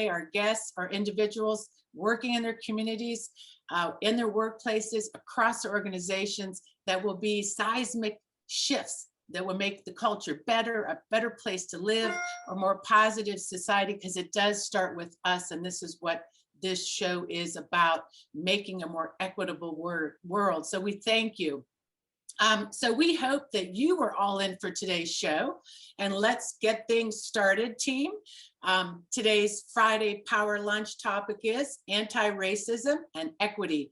our guests are individuals working in their communities, in their workplaces, across their organizations, that will be seismic shifts that will make the culture better, a better place to live, a more positive society, because it does start with us. And this is what this show is about, making a more equitable world. So we thank you. So we hope that you were all in for today's show, and let's get things started, team. Today's Friday Power Lunch topic is anti-racism and equity.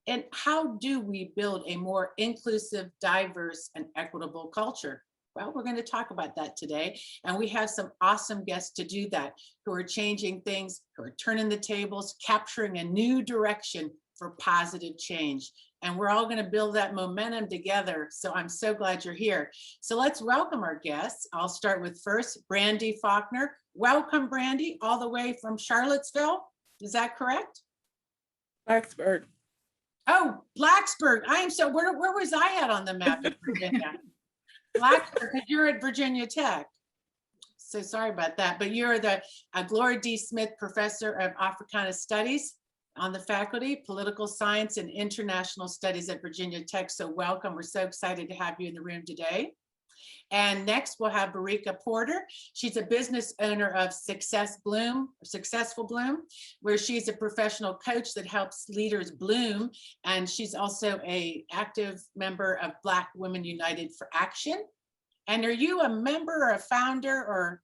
And how do we build a more inclusive, diverse, and equitable culture? Well, we're going to talk about that today. And we have some awesome guests to do that, who are changing things, who are turning the tables, capturing a new direction for positive change. And we're all going to build that momentum together. So I'm so glad you're here. So let's welcome our guests. I'll start with first, Brandy Faulkner. Welcome, Brandy, all the way from Charlottesville. Is that correct? Blacksburg. Oh, Blacksburg. I am so, where was I at on the map of Virginia? Blacksburg, because you're at Virginia Tech. So sorry about that, but you're the Gloria D. Smith Professor of Africana Studies on the faculty, Political Science and International Studies at Virginia Tech. So welcome. We're so excited to have you in the room today. And next we'll have Barika Porter. She's a business owner of Successful Bloom, where she's a professional coach that helps leaders bloom. And she's also an active member of Black Women United for Action. And are you a member or a founder or?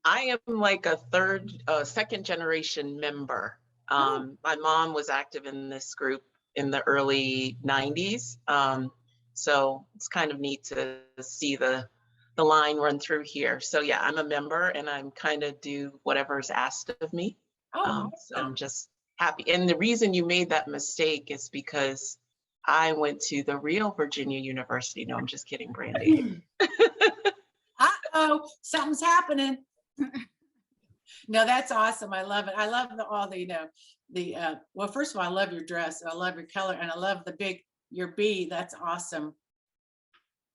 I am like a second generation member. My mom was active in this group in the early 90s. So it's kind of neat to see the line run through here. So yeah, I'm a member and I'm kind of do whatever's asked of me. So I'm just happy. And the reason you made that mistake is because I went to the real Virginia University. No, I'm just kidding, Brandy. Uh-oh, something's happening. No, that's awesome. I love it. I love all the, well, first of all, I love your dress. I love your color, and I love your bee. That's awesome.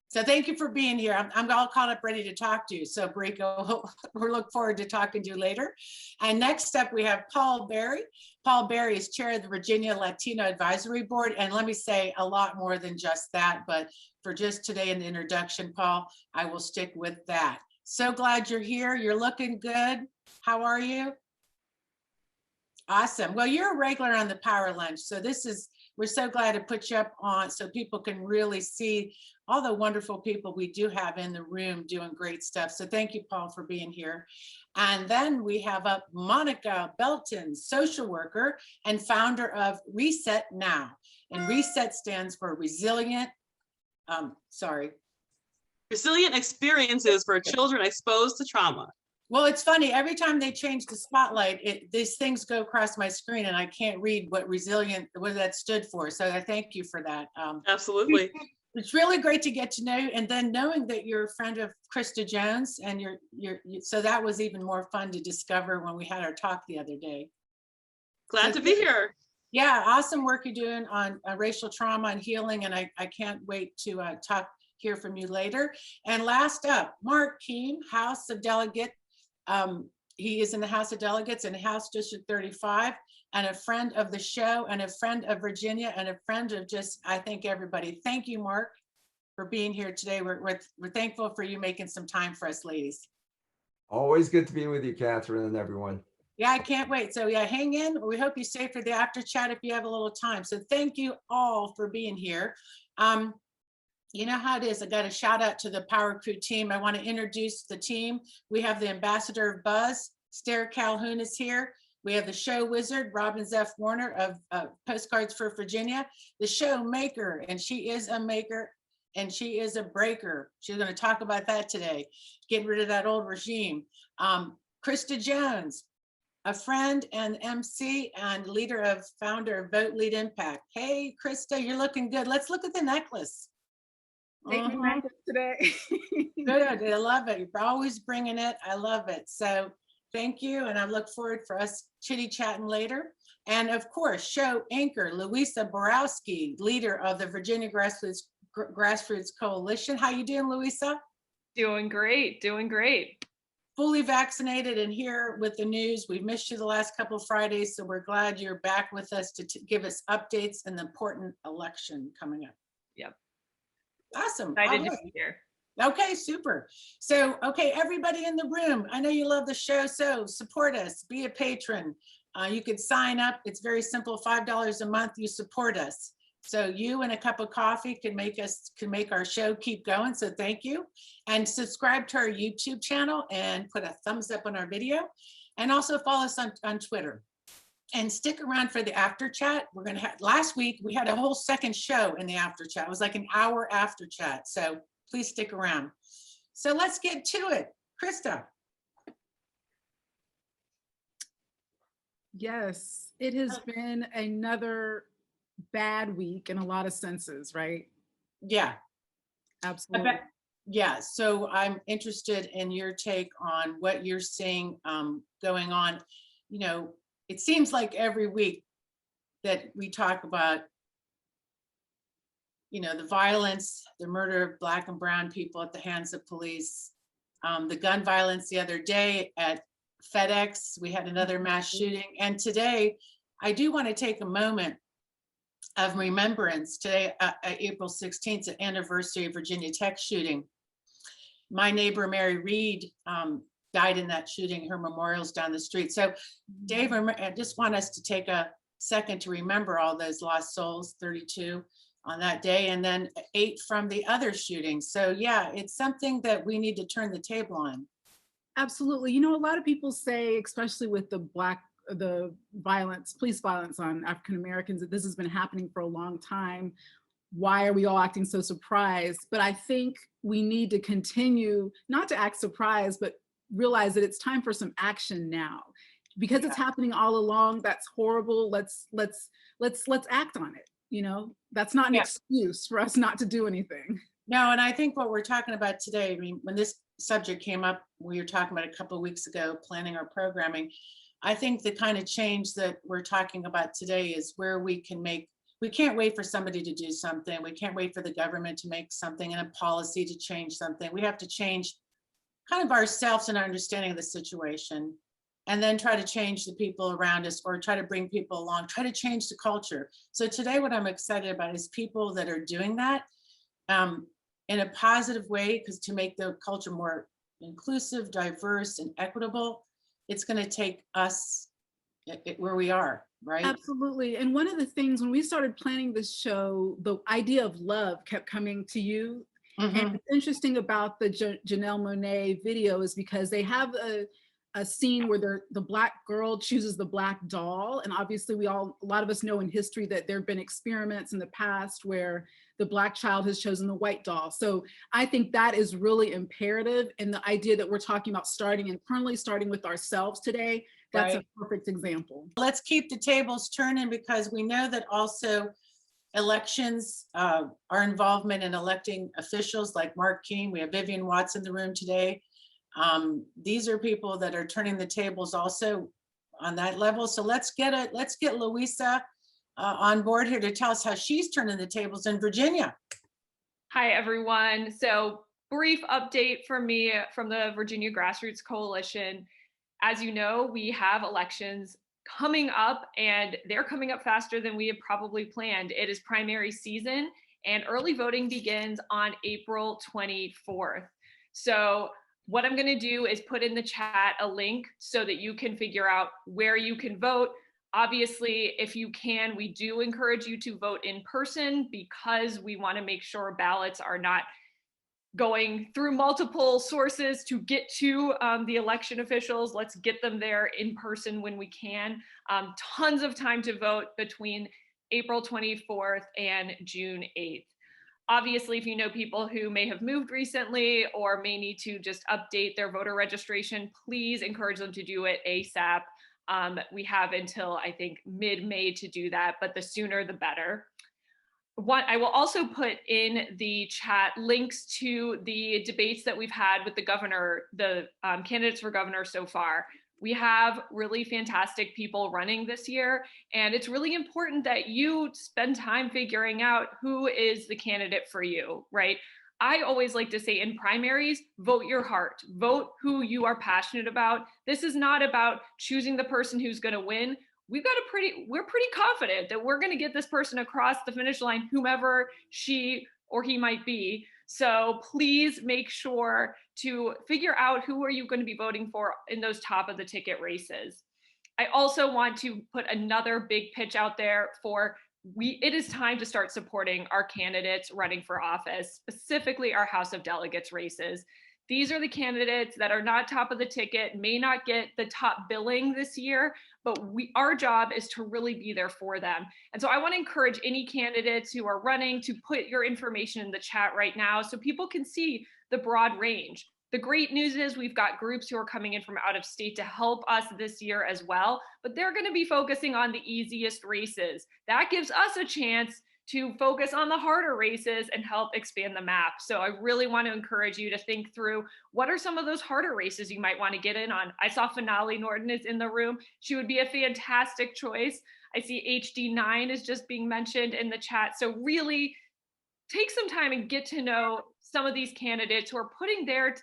So thank you for being here. I'm all caught up, ready to talk to you. So Barika, we'll look forward to talking to you later. And next up, we have Paul Berry. Paul Berry is chair of the Virginia Latino Advisory Board. And let me say a lot more than just that, but for just today in the introduction, Paul, I will stick with that. So glad you're here. You're looking good. How are you? Awesome. Well, you're a regular on the Power Lunch. So we're so glad to put you up on so people can really see all the wonderful people we do have in the room doing great stuff. So thank you, Paul, for being here. And then we have up Monica Belton, social worker and founder of Reset Now. And Reset stands for Resilient experiences for children exposed to trauma. Well, it's funny, every time they change the spotlight, these things go across my screen and I can't read what that stood for. So I thank you for that. Absolutely. It's really great to get to know you, and then knowing that you're a friend of Krista Jones, and so that was even more fun to discover when we had our talk the other day. Glad to be here. Yeah, awesome work you're doing on racial trauma and healing, and I can't wait to hear from you later. And last up, Mark Keene, House of Delegate. He is in the House of Delegates in House District 35, and a friend of the show, and a friend of Virginia, and a friend of just, I think, everybody. Thank you, Mark, for being here today. We're thankful for you making some time for us, ladies. Always good to be with you, Catherine, and everyone. Yeah, I can't wait. So yeah, hang in. We hope you stay for the after chat if you have a little time. So thank you all for being here. You know how it is. I got a shout out to the Power Crew team. I want to introduce the team. We have the ambassador of Buzz, Stare Calhoun is here. We have the show wizard, Robin F. Warner of Postcards for Virginia, the show maker, and she is a maker and she is a breaker. She's going to talk about that today, getting rid of that old regime. Krista Jones, a friend and MC and founder of Vote Lead Impact. Hey, Krista, you're looking good. Let's look at the necklace. Taking necklace today. Good, I love it. You're always bringing it. I love it. So thank you, and I look forward for us chitty-chatting later. And of course, show anchor Louisa Borowski, leader of the Virginia Grassroots Coalition. How you doing, Louisa? Doing great, doing great. fully vaccinated and here with the news. We've missed you the last couple of Fridays, so we're glad you're back with us to give us updates on the important election coming up. Yep. Awesome. Excited All to right. be here. Okay, super. So, okay, everybody in the room, I know you love the show, so support us, be a patron. You could sign up. It's very simple, $5 a month, you support us. So you and a cup of coffee can make our show keep going. So thank you. And subscribe to our YouTube channel and put a thumbs up on our video. And also follow us on Twitter. And stick around for the after chat. We're gonna have, last week, we had a whole second show in the after chat. It was like an hour after chat. So please stick around. So let's get to it. Krista. Yes, it has been another bad week in a lot of senses, right? Yeah. Absolutely. Yeah, so I'm interested in your take on what you're seeing going on. You know, it seems like every week that we talk about, you know, the violence, the murder of Black and brown people at the hands of police, the gun violence the other day at FedEx, we had another mass shooting. And today, I do want to take a moment of remembrance. Today, April 16th, the anniversary of Virginia Tech shooting. My neighbor, Mary Reed, died in that shooting. Her memorial's down the street. So Dave, I just want us to take a second to remember all those lost souls, 32 on that day, and then 8 from the other shootings. So yeah, it's something that we need to turn the table on. Absolutely. You know, a lot of people say, especially with the violence, police violence on African Americans, that this has been happening for a long time. Why are we all acting so surprised? But I think we need to continue not to act surprised, but realize that it's time for some action now, because it's happening all along. That's horrible. Let's act on it. You know, that's not an excuse for us not to do anything. No, and I think what we're talking about today, I mean, when this subject came up, we were talking about a couple of weeks ago, planning our programming. I think the kind of change that we're talking about today is where we can make, we can't wait for somebody to do something. We can't wait for the government to make something and a policy to change something. We have to change kind of ourselves and our understanding of the situation, and then try to change the people around us, or try to bring people along, try to change the culture. So today, what I'm excited about is people that are doing that in a positive way, because to make the culture more inclusive, diverse, and equitable, it's going to take us where we are, right? Absolutely. And one of the things when we started planning this show, the idea of love kept coming to you. And it's interesting about the Janelle Monáe video is because they have a scene where the Black girl chooses the Black doll. And obviously a lot of us know in history that there have been experiments in the past where the Black child has chosen the white doll. So I think that is really imperative. And the idea that we're talking about starting internally, starting with ourselves today, that's a perfect example. Let's keep the tables turning, because we know that also elections, our involvement in electing officials like Mark King, we have Vivian Watts in the room today. These are people that are turning the tables also on that level. So let's get Louisa on board here to tell us how she's turning the tables in Virginia. Hi, everyone. So brief update from me from the Virginia Grassroots Coalition. As you know, we have elections coming up, and they're coming up faster than we had probably planned. It is primary season, and early voting begins on April 24th. So what I'm going to do is put in the chat a link so that you can figure out where you can vote. Obviously, if you can, we do encourage you to vote in person, because we want to make sure ballots are not going through multiple sources to get to the election officials. Let's get them there in person when we can. Tons of time to vote between April 24th and June 8th. Obviously, if you know people who may have moved recently or may need to just update their voter registration, please encourage them to do it ASAP. We have until, I think, mid-May to do that, but the sooner the better. I will also put in the chat links to the debates that we've had with the governor, the candidates for governor so far. We have really fantastic people running this year, and it's really important that you spend time figuring out who is the candidate for you, right? I always like to say in primaries, vote your heart, vote who you are passionate about. This is not about choosing the person who's going to win. We're pretty confident that we're going to get this person across the finish line, whomever she or he might be. So please make sure to figure out who are you going to be voting for in those top of the ticket races. I also want to put another big pitch out there for it is time to start supporting our candidates running for office, specifically our House of Delegates races. These are the candidates that are not top of the ticket, may not get the top billing this year, but our job is to really be there for them. And so I want to encourage any candidates who are running to put your information in the chat right now so people can see the broad range. The great news is we've got groups who are coming in from out of state to help us this year as well, but they're going to be focusing on the easiest races. That gives us a chance to focus on the harder races and help expand the map. So I really want to encourage you to think through what are some of those harder races you might want to get in on. I saw Finale Norton is in the room. She would be a fantastic choice. I see HD9 is just being mentioned in the chat. So really take some time and get to know some of these candidates who are putting their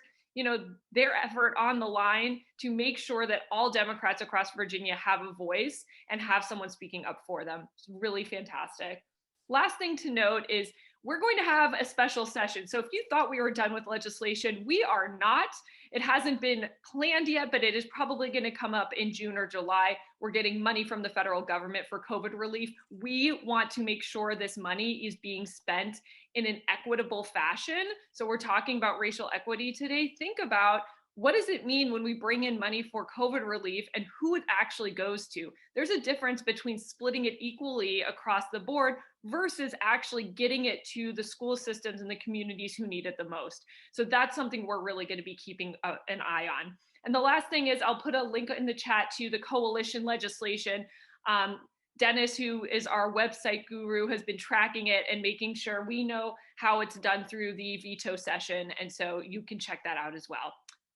effort on the line to make sure that all Democrats across Virginia have a voice and have someone speaking up for them. It's really fantastic. Last thing to note is we're going to have a special session. So if you thought we were done with legislation, we are not. It hasn't been planned yet, but it is probably going to come up in June or July. We're getting money from the federal government for COVID relief. We want to make sure this money is being spent in an equitable fashion. So we're talking about racial equity today. Think about what does it mean when we bring in money for COVID relief and who it actually goes to? There's a difference between splitting it equally across the board versus actually getting it to the school systems and the communities who need it the most. So that's something we're really going to be keeping an eye on. And the last thing is I'll put a link in the chat to the coalition legislation. Dennis, who is our website guru, has been tracking it and making sure we know how it's done through the veto session. And so you can check that out as well.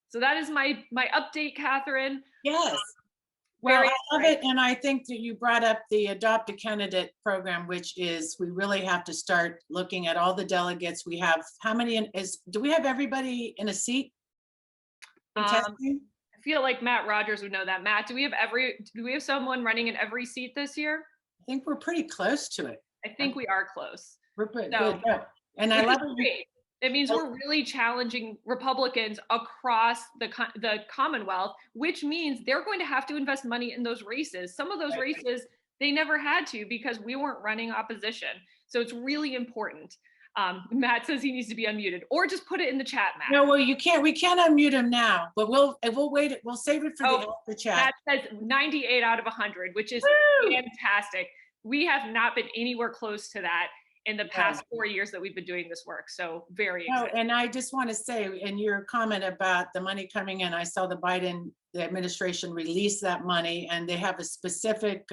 So that is my update, Catherine. Yes. Well, I love it. And I think that you brought up the Adopt a Candidate program, which is, we really have to start looking at all the delegates. We have, how many do we have everybody in a seat? I feel like Matt Rogers would know that. Matt, do we have someone running in every seat this year? I think we're pretty close to it. I think we are close. We're pretty good. And I love it. It means we're really challenging Republicans across the Commonwealth, which means they're going to have to invest money in those races. Some of those races, they never had to because we weren't running opposition. So it's really important. Matt says he needs to be unmuted, or just put it in the chat, Matt. No, well, you can't. We can't unmute him now, but we'll wait. We'll save it for the chat. Matt says 98 out of 100, which is fantastic. We have not been anywhere close to that in the past 4 years that we've been doing this work. So very exciting. And I just want to say, in your comment about the money coming in, I saw the Biden administration release that money, and they have a specific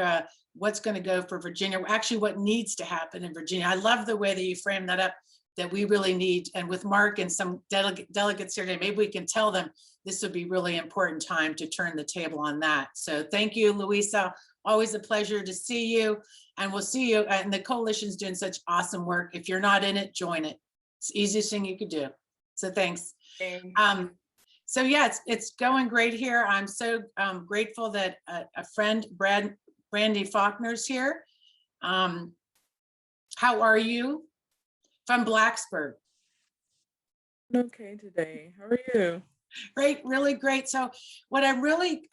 what's going to go for Virginia, actually what needs to happen in Virginia. I love the way that you framed that up, that we really need, and with Mark and some delegates here today, maybe we can tell them this would be really important time to turn the table on that. So thank you, Louisa. Always a pleasure to see you, and we'll see you. And the coalition's doing such awesome work. If you're not in it, join it. It's the easiest thing you could do. So thanks. So yeah, it's going great here. I'm so grateful that a friend, Brandy Faulkner's here. How are you? From Blacksburg. Okay today. How are you? Great, really great. So what I really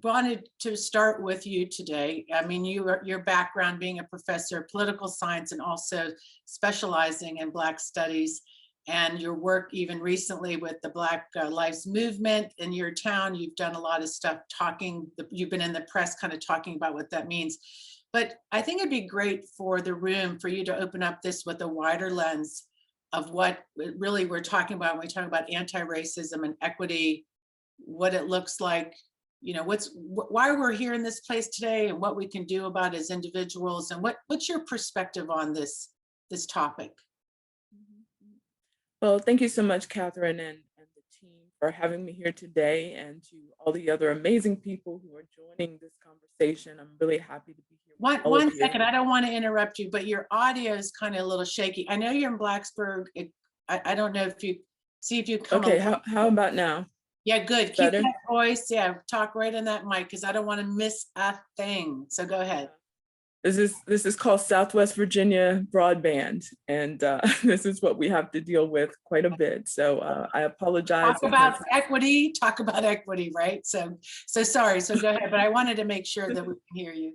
wanted to start with you today, I mean, your background being a professor of political science and also specializing in Black studies, and your work even recently with the Black Lives Movement in your town. You've done a lot of stuff you've been in the press kind of talking about what that means. But I think it'd be great for the room for you to open up this with a wider lens of what really we're talking about when we talk about anti-racism and equity, what it looks like, you know, why we're here in this place today and what we can do about as individuals, and what's your perspective on this topic? Well, thank you so much, Catherine, and the team for having me here today, and to all the other amazing people who are joining this conversation. I'm really happy to be here. One second, I don't want to interrupt you, but your audio is kind of a little shaky. I know you're in Blacksburg. I don't know if you, see if you come. Okay, along. how about now? Yeah, good. Keep Better? that voice. Yeah, talk right in that mic because I don't want to miss a thing. So go ahead. This is called Southwest Virginia broadband, and this is what we have to deal with quite a bit. So I apologize. Talk about equity. Talk about equity, right? So sorry. So go ahead. But I wanted to make sure that we can hear you.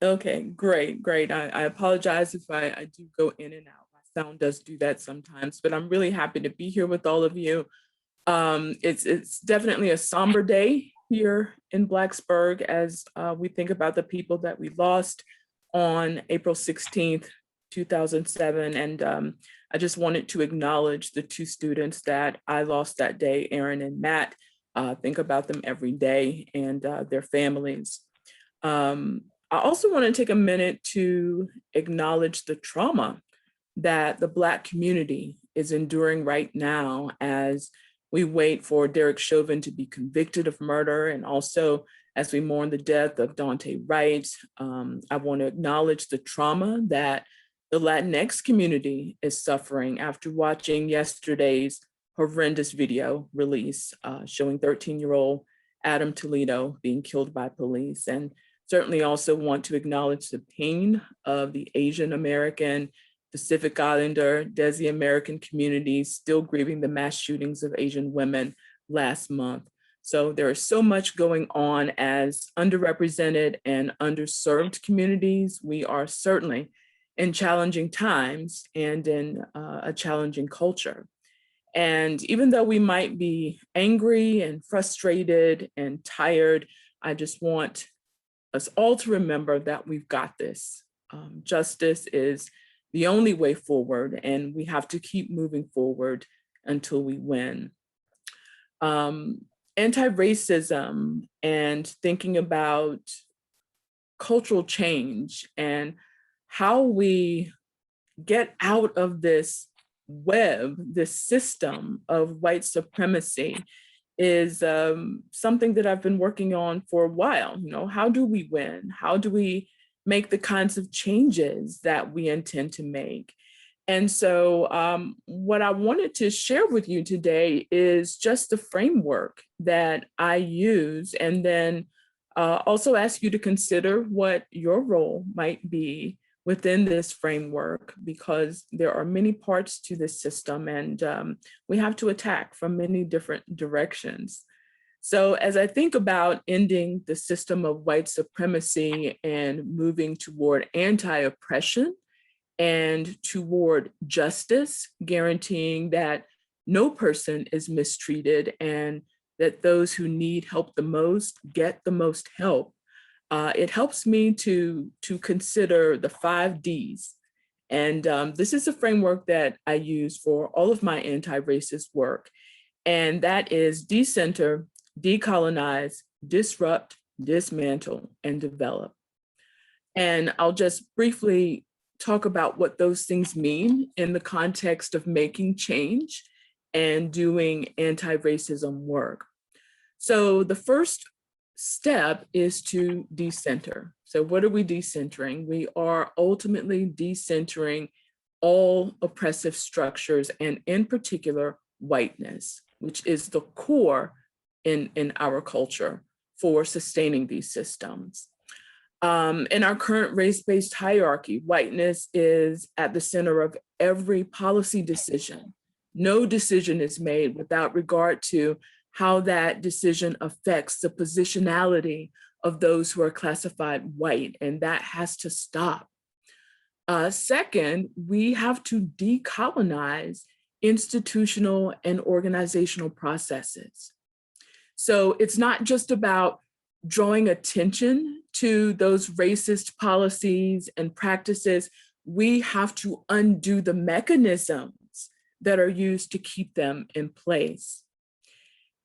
Okay, great. I apologize if I do go in and out. My sound does do that sometimes, but I'm really happy to be here with all of you. It's definitely a somber day here in Blacksburg as we think about the people that we lost on April 16th, 2007. And I just wanted to acknowledge the two students that I lost that day, Aaron and Matt. Think about them every day and their families. I also want to take a minute to acknowledge the trauma that the Black community is enduring right now as we wait for Derek Chauvin to be convicted of murder, and also as we mourn the death of Dante Wright. I want to acknowledge the trauma that the Latinx community is suffering after watching yesterday's horrendous video release showing 13-year-old Adam Toledo being killed by police. And certainly also want to acknowledge the pain of the Asian American, Pacific Islander, Desi American communities still grieving the mass shootings of Asian women last month. So there is so much going on as underrepresented and underserved communities. We are certainly in challenging times and in a challenging culture. And even though we might be angry and frustrated and tired, I just want us all to remember that we've got this. Justice is the only way forward, and we have to keep moving forward until we win. Anti-racism and thinking about cultural change and how we get out of this web, this system of white supremacy is something that I've been working on for a while. You know, how do we win? How do we make the kinds of changes that we intend to make? And so what I wanted to share with you today is just the framework that I use, and then also ask you to consider what your role might be within this framework, because there are many parts to this system and we have to attack from many different directions. So as I think about ending the system of white supremacy and moving toward anti-oppression and toward justice, guaranteeing that no person is mistreated and that those who need help the most get the most help, it helps me to consider the 5 Ds. And this is a framework that I use for all of my anti-racist work. And that is decenter, decolonize, disrupt, dismantle, and develop. And I'll just briefly talk about what those things mean in the context of making change and doing anti-racism work. So the first step is to decenter. So what are we decentering? We are ultimately decentering all oppressive structures, and in particular, whiteness, which is the core in our culture for sustaining these systems. In our current race-based hierarchy, whiteness is at the center of every policy decision. No decision is made without regard to how that decision affects the positionality of those who are classified white, and that has to stop. Second, we have to decolonize institutional and organizational processes. So it's not just about drawing attention to those racist policies and practices. We have to undo the mechanisms that are used to keep them in place.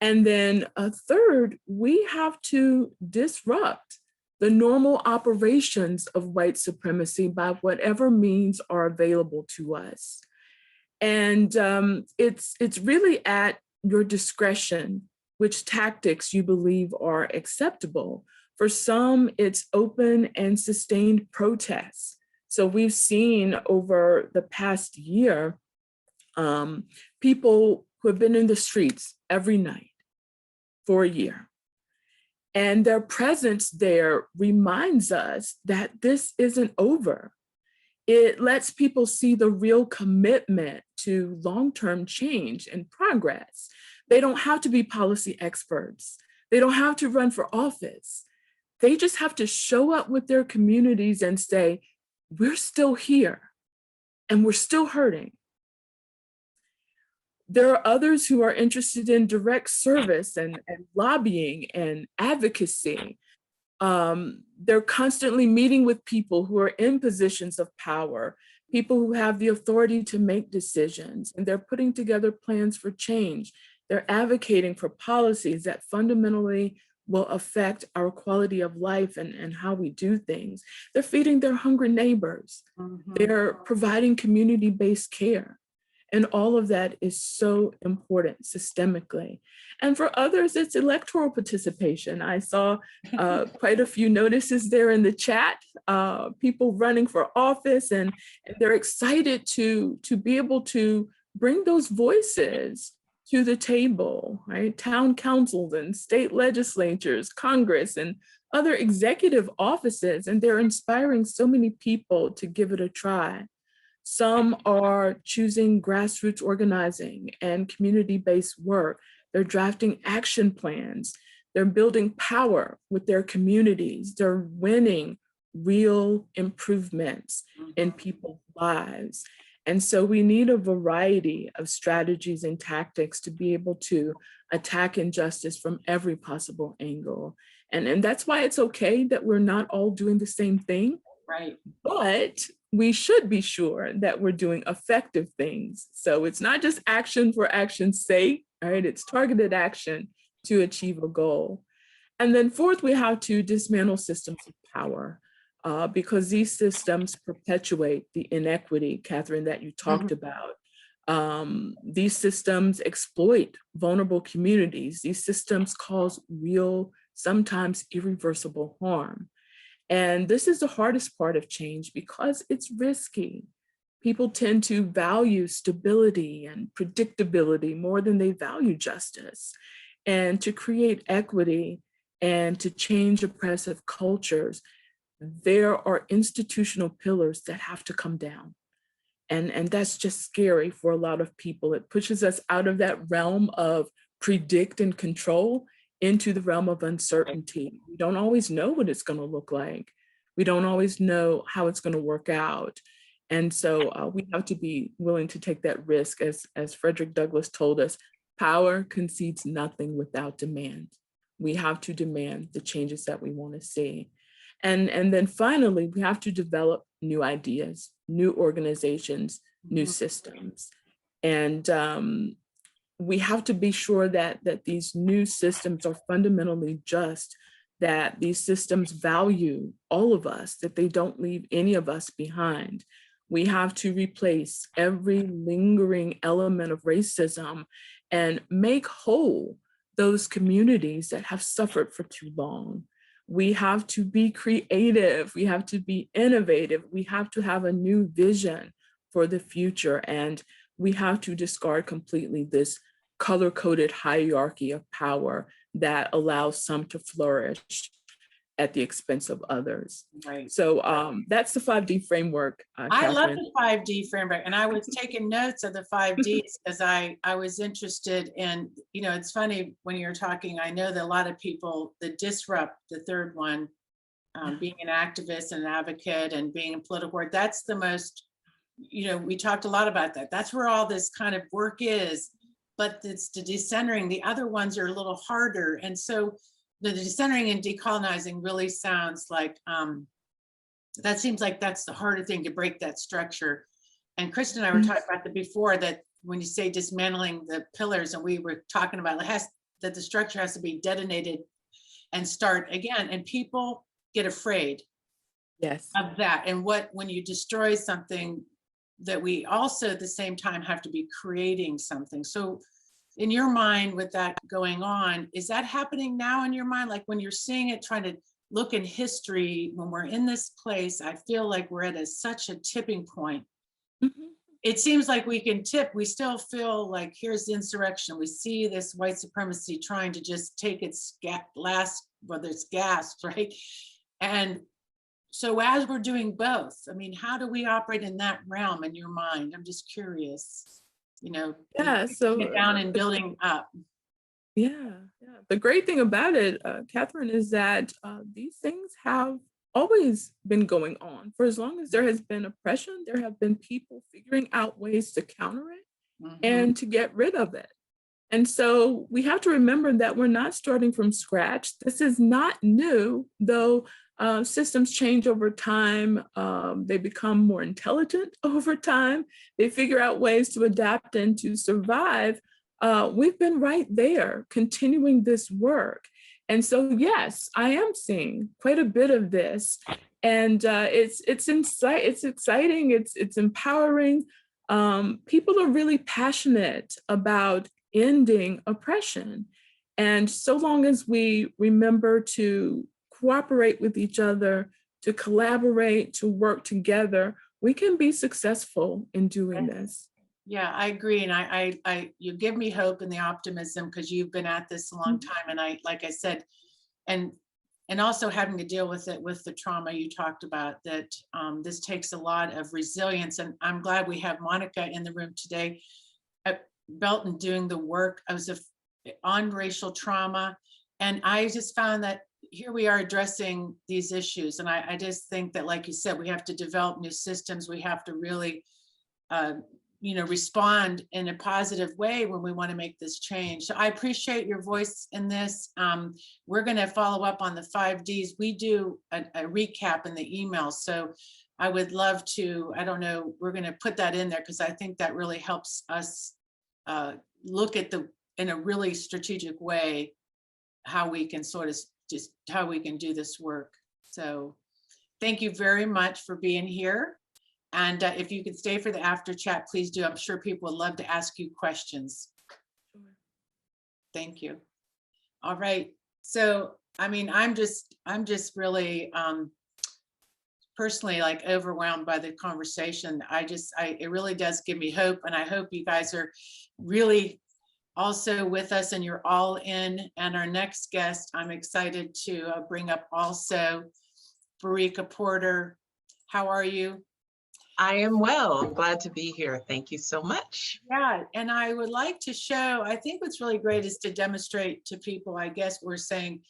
And then third, we have to disrupt the normal operations of white supremacy by whatever means are available to us. And it's really at your discretion which tactics you believe are acceptable. For some, it's open and sustained protests. So we've seen over the past year people who have been in the streets every night for a year. And their presence there reminds us that this isn't over. It lets people see the real commitment to long-term change and progress. They don't have to be policy experts. They don't have to run for office. They just have to show up with their communities and say, we're still here and we're still hurting. There are others who are interested in direct service and lobbying and advocacy. They're constantly meeting with people who are in positions of power, people who have the authority to make decisions, and they're putting together plans for change. They're advocating for policies that fundamentally will affect our quality of life and how we do things. They're feeding their hungry neighbors. They're providing community-based care. And all of that is so important systemically. And for others, it's electoral participation. I saw quite a few notices there in the chat, people running for office, and they're excited to be able to bring those voices to the table, right? Town councils and state legislatures, Congress, and other executive offices, and they're inspiring so many people to give it a try. Some are choosing grassroots organizing and community-based work. They're drafting action plans. They're building power with their communities. They're winning real improvements in people's lives. And so we need a variety of strategies and tactics to be able to attack injustice from every possible angle. And that's why it's okay that we're not all doing the same thing. Right. But we should be sure that we're doing effective things. So it's not just action for action's sake, right? It's targeted action to achieve a goal. And then fourth, we have to dismantle systems of power because these systems perpetuate the inequity, Catherine, that you talked about. These systems exploit vulnerable communities. These systems cause real, sometimes irreversible harm. And this is the hardest part of change because it's risky. People tend to value stability and predictability more than they value justice. And to create equity and to change oppressive cultures, there are institutional pillars that have to come down. And that's just scary for a lot of people. It pushes us out of that realm of predict and control into the realm of uncertainty. We don't always know what it's going to look like. We don't always know how it's going to work out. And so we have to be willing to take that risk. As Frederick Douglass told us, power concedes nothing without demand. We have to demand the changes that we want to see. And then finally, we have to develop new ideas, new organizations, new systems. And we have to be sure that these new systems are fundamentally just, that these systems value all of us, that they don't leave any of us behind. We have to replace every lingering element of racism and make whole those communities that have suffered for too long. We have to be creative. We have to be innovative. We have to have a new vision for the future. And we have to discard completely this color-coded hierarchy of power that allows some to flourish at the expense of others. Right. So that's the 5D framework. I love Catherine. the 5D framework, and I was taking notes of the 5Ds because I was interested in, you know, it's funny when you're talking, I know that a lot of people that disrupt the third one, being an activist and an advocate and being in political work, that's the most, you know, we talked a lot about that. That's where all this kind of work is, but it's the decentering. The other ones are a little harder. And so the decentering and decolonizing really sounds like, that seems like that's the harder thing to break that structure. And Kristen and I were talking about that before, that when you say dismantling the pillars, and we were talking about that the structure has to be detonated and start again. And people get afraid of that. And when you destroy something, that we also at the same time have to be creating something. So in your mind, with that going on, is that happening now in your mind? Like when you're seeing it, trying to look in history, when we're in this place, I feel like we're at such a tipping point it seems like we can tip, we still feel like here's the insurrection. We see this white supremacy trying to just take its last, whether it's gasp, right? And so as we're doing both, I mean, how do we operate in that realm in your mind? I'm just curious, you know, Yeah, so get down and building up. yeah. The great thing about it, Catherine, is that these things have always been going on. For as long as there has been oppression, there have been people figuring out ways to counter it and to get rid of it. And so we have to remember that we're not starting from scratch. This is not new, though systems change over time. They become more intelligent over time. They figure out ways to adapt and to survive. We've been right there continuing this work. And so, yes, I am seeing quite a bit of this, and it's exciting, it's empowering. People are really passionate about ending oppression. And so long as we remember to cooperate with each other, to collaborate, to work together, we can be successful in doing this. Yeah, I agree. And I you give me hope and the optimism because you've been at this a long time. And like I said, and also having to deal with it with the trauma you talked about, that this takes a lot of resilience. And I'm glad we have Monica in the room today at Belton doing the work. I was on racial trauma. And I just found that here we are addressing these issues. And I just think that, like you said, we have to develop new systems. We have to really, respond in a positive way when we want to make this change. So I appreciate your voice in this. We're going to follow up on the 5 Ds. We do a recap in the email. So I would love to, I don't know, we're going to put that in there because I think that really helps us look at in a really strategic way, how we can sort of just how we can do this work. So thank you very much for being here. And if you could stay for the after chat, please do. I'm sure people would love to ask you questions. Thank you. All right. So, I mean, I'm just really personally like overwhelmed by the conversation. It really does give me hope. And I hope you guys are really also with us and you're all in. And our next guest, I'm excited to bring up also Barika Porter. How are you? I am well. I'm glad to be here. Thank you so much. Yeah, and I would like to show, I think what's really great is to demonstrate to people, I guess we're saying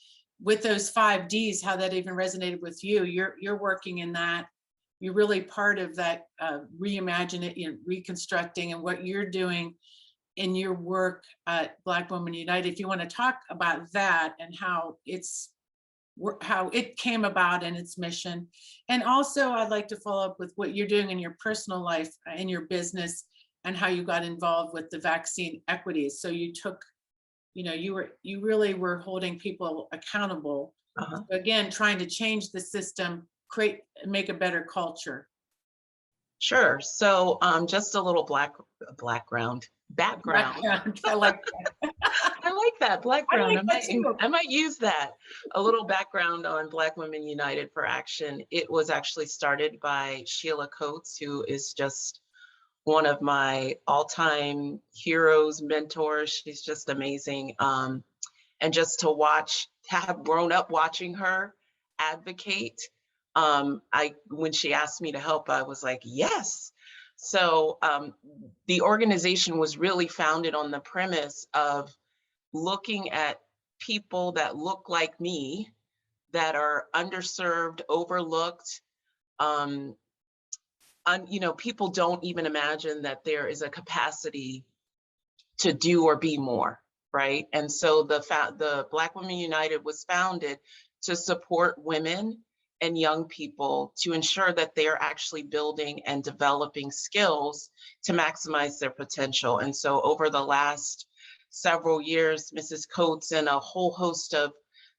with those 5 Ds, how that even resonated with you. You're working in that. You're really part of that reimagine it, reconstructing, and what you're doing in your work at Black Women United. If you want to talk about that and how it came about and its mission. And also I'd like to follow up with what you're doing in your personal life, in your business, and how you got involved with the vaccine equities. So you took, you really were holding people accountable. Again, trying to change the system, make a better culture. Sure. So just a little background. I like that. I like that, background. Like I might use that. A little background on Black Women United for Action. It was actually started by Sheila Coates, who is just one of my all-time heroes, mentors. She's just amazing. And just to have grown up watching her advocate, when she asked me to help, I was like, yes. So the organization was really founded on the premise of looking at people that look like me, that are underserved, overlooked. People don't even imagine that there is a capacity to do or be more, right? And so the Black Women United was founded to support women and young people to ensure that they're actually building and developing skills to maximize their potential. And so over the last several years, Mrs. Coates and a whole host of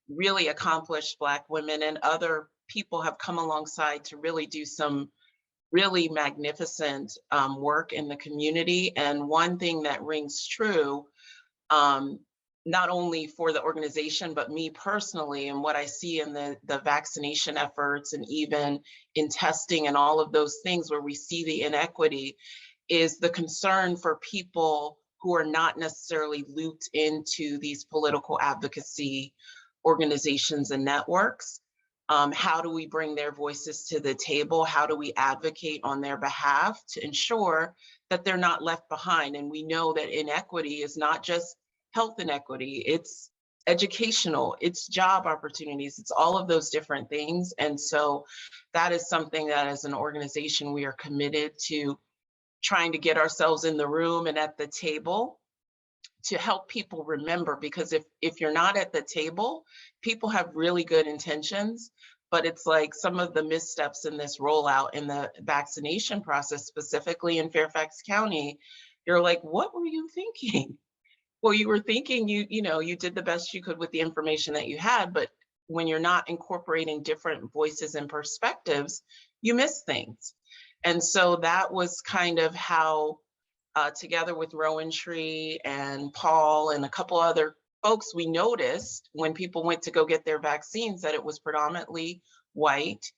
really accomplished Black women and other people have come alongside to really do some really magnificent work in the community. And one thing that rings true, not only for the organization, but me personally, and what I see in the vaccination efforts and even in testing and all of those things where we see the inequity, is the concern for people who are not necessarily looped into these political advocacy organizations and networks. How do we bring their voices to the table? How do we advocate on their behalf to ensure that they're not left behind? And we know that inequity is not just health inequity, it's educational, it's job opportunities, it's all of those different things. And so that is something that as an organization, we are committed to trying to get ourselves in the room and at the table to help people remember, because if you're not at the table, people have really good intentions, but it's like some of the missteps in this rollout in the vaccination process, specifically in Fairfax County, you're like, what were you thinking? Well, you were thinking you did the best you could with the information that you had, but when you're not incorporating different voices and perspectives, you miss things. And so that was kind of how, together with Rowan Tree and Paul and a couple other folks, we noticed when people went to go get their vaccines that it was predominantly white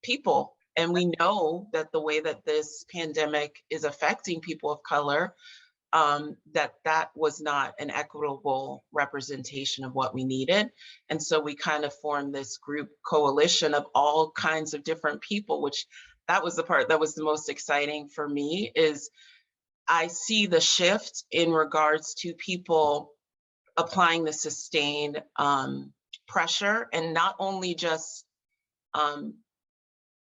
people. And we know that the way that this pandemic is affecting people of color, that was not an equitable representation of what we needed. And so we kind of formed this group coalition of all kinds of different people, which that was the part that was the most exciting for me, is I see the shift in regards to people applying the sustained pressure, and not only just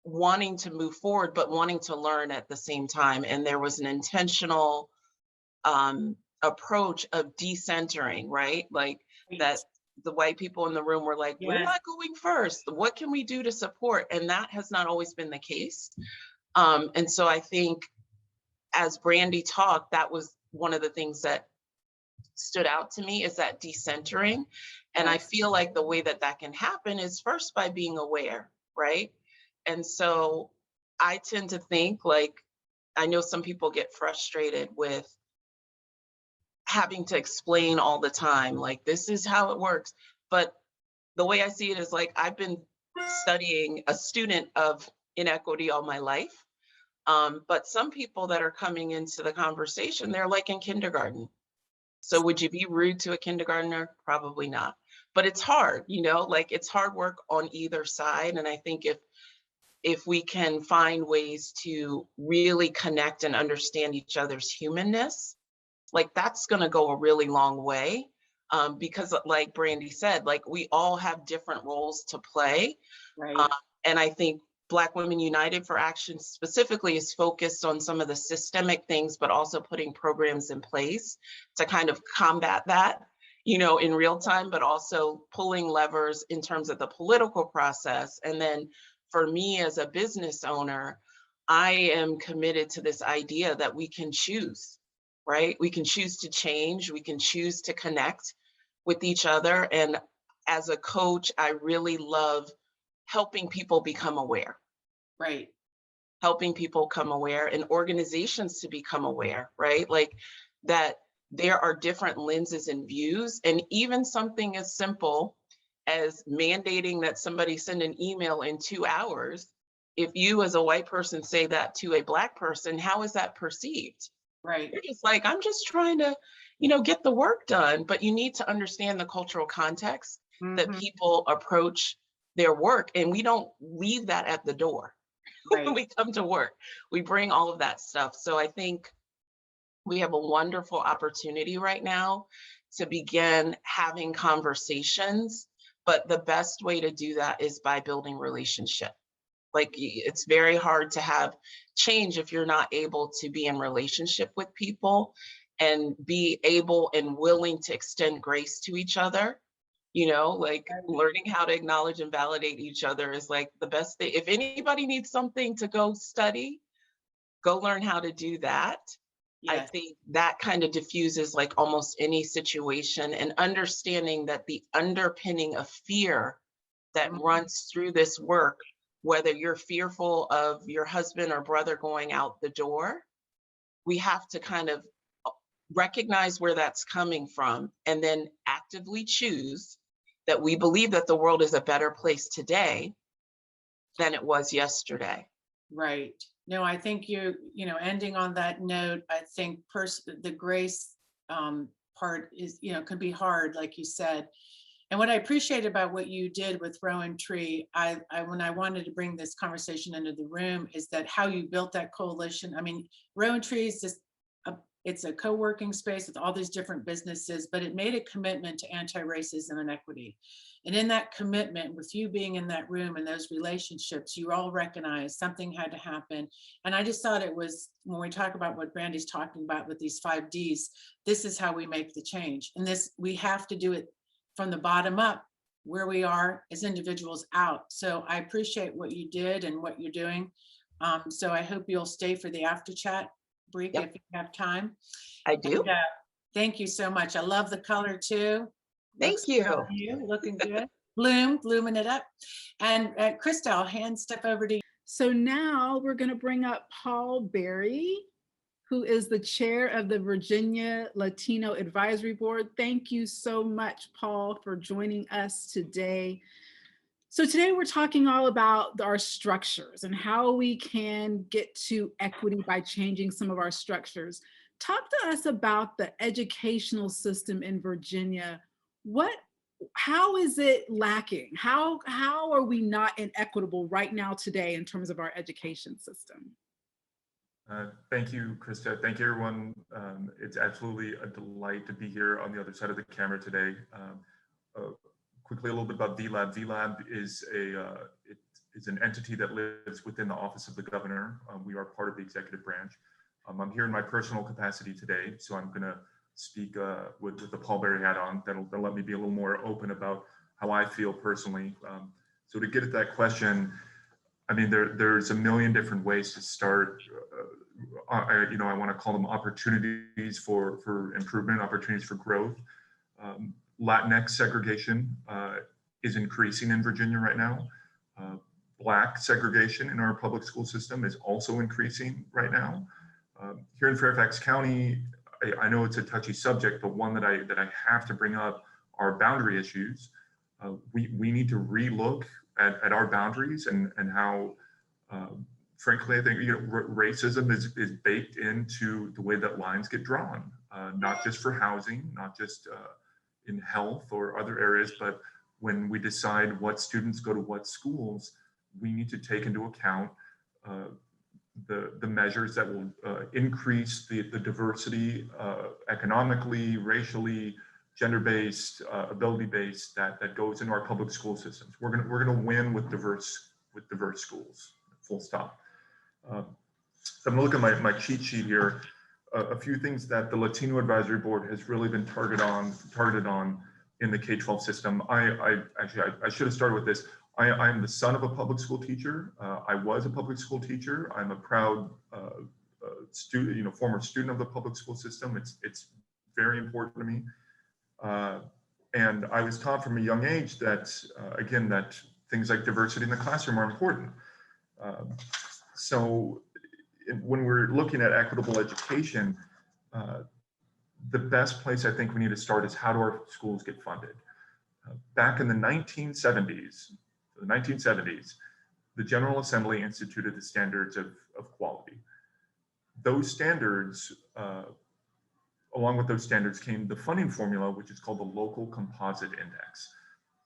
wanting to move forward, but wanting to learn at the same time. And there was an intentional approach of decentering, right? Like that the white people in the room were like, we're not going first. What can we do to support? And that has not always been the case. And so I think as Brandy talked, that was one of the things that stood out to me, is that decentering. And I feel like the way that that can happen is first by being aware, right? And so I tend to think, like, I know some people get frustrated with having to explain all the time, like, this is how it works. But the way I see it is like, I've been studying, a student of inequity all my life. But some people that are coming into the conversation, they're like in kindergarten. So would you be rude to a kindergartner? Probably not. But it's hard, like it's hard work on either side. And I think if we can find ways to really connect and understand each other's humanness, like that's going to go a really long way. Because like Brandy said, like we all have different roles to play. Right. And I think Black Women United for Action specifically is focused on some of the systemic things, but also putting programs in place to kind of combat that, in real time, but also pulling levers in terms of the political process. And then for me as a business owner, I am committed to this idea that we can choose, right? We can choose to change, we can choose to connect with each other. And as a coach, I really love helping people become aware. Right. Helping people become aware and organizations to become aware, right? Like that there are different lenses and views, and even something as simple as mandating that somebody send an email in 2 hours. If you as a white person say that to a Black person, how is that perceived? Right. You're just like, I'm just trying to, get the work done, but you need to understand the cultural context that people approach their work, and we don't leave that at the door. Right. When we come to work, we bring all of that stuff. So I think we have a wonderful opportunity right now to begin having conversations, but the best way to do that is by building relationship. Like it's very hard to have change if you're not able to be in relationship with people and be able and willing to extend grace to each other. Like learning how to acknowledge and validate each other is like the best thing. If anybody needs something to go study, go learn how to do that. Yes. I think that kind of diffuses like almost any situation, and understanding that the underpinning of fear that runs through this work, whether you're fearful of your husband or brother going out the door, we have to kind of recognize where that's coming from and then actively choose that we believe that the world is a better place today than it was yesterday. Right. No, I think ending on that note, I think the grace part is, can be hard, like you said. And what I appreciate about what you did with Rowan Tree, when I wanted to bring this conversation into the room, is that how you built that coalition. I mean, Rowan Tree is just it's a co-working space with all these different businesses, but it made a commitment to anti-racism and equity. And in that commitment, with you being in that room and those relationships, you all recognized something had to happen. And I just thought it was, when we talk about what Brandy's talking about with these 5 Ds, this is how we make the change. And we have to do it from the bottom up, where we are as individuals out. So I appreciate what you did and what you're doing. So I hope you'll stay for the after chat, Barika, Yep. if you have time. I do. And, thank you so much. I love the color too. Thank Looks good you. on you. Looking good. Blooming it up. And Krista, I'll hand stuff over to you. So now we're going to bring up Paul Berry, who is the chair of the Virginia Latino Advisory Board. Thank you so much, Paul, for joining us today. So today we're talking all about our structures and how we can get to equity by changing some of our structures. Talk to us about the educational system in Virginia. How is it lacking? How are we not inequitable right now today in terms of our education system? Thank you, Krista. Thank you, everyone. It's absolutely a delight to be here on the other side of the camera today. Quickly, a little bit about VLAB. VLAB is an entity that lives within the office of the governor. We are part of the executive branch. I'm here in my personal capacity today, so I'm going to speak with the Paul Berry hat on. That'll let me be a little more open about how I feel personally. So to get at that question, I mean, there's a million different ways to start. I want to call them opportunities for improvement, opportunities for growth. Latinx segregation is increasing in Virginia right now. Black segregation in our public school system is also increasing right now. Here in Fairfax County, I know it's a touchy subject, but one that I have to bring up are boundary issues. We need to relook at our boundaries and how, frankly, I think racism is baked into the way that lines get drawn, not just for housing, not just in health or other areas, but when we decide what students go to what schools, we need to take into account the measures that will increase the diversity economically, racially, gender-based, ability-based that goes into our public school systems. We're gonna win with diverse schools. Full stop. So I'm gonna look at my cheat sheet here. A few things that the Latino Advisory Board has really been targeted on in the K-12 system. I should have started with this. I'm the son of a public school teacher. I was a public school teacher. I'm a proud student, former student of the public school system. It's very important to me. And I was taught from a young age that, again, that things like diversity in the classroom are important. So when we're looking at equitable education, the best place I think we need to start is how do our schools get funded? Back in the 1970s, the General Assembly instituted the standards of quality. Those standards, along with those standards came the funding formula, which is called the Local Composite Index.